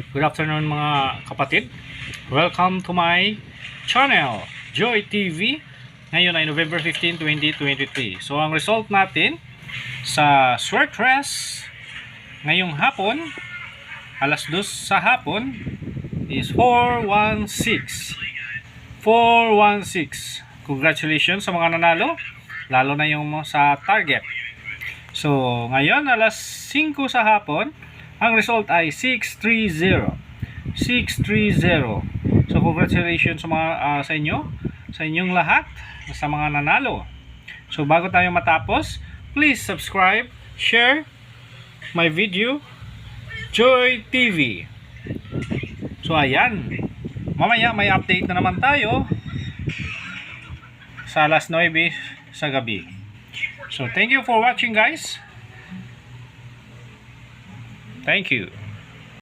Good afternoon mga kapatid. Welcome to my channel, Joy TV. Ngayon ay November 15, 2023. So ang result natin sa sweat dress ngayong hapon, alas 2 sa hapon is 416. 416. Congratulations sa mga nanalo, lalo na yung sa target. So ngayon alas 5 sa hapon, ang result ay 630. 630. So congratulations sa mga sa inyo, sa inyong lahat, sa mga nanalo. So bago tayo matapos, please subscribe, share my video, Joy TV. So ayan, mamaya may update na naman tayo sa alas 9 sa gabi. So thank you for watching guys. Thank you.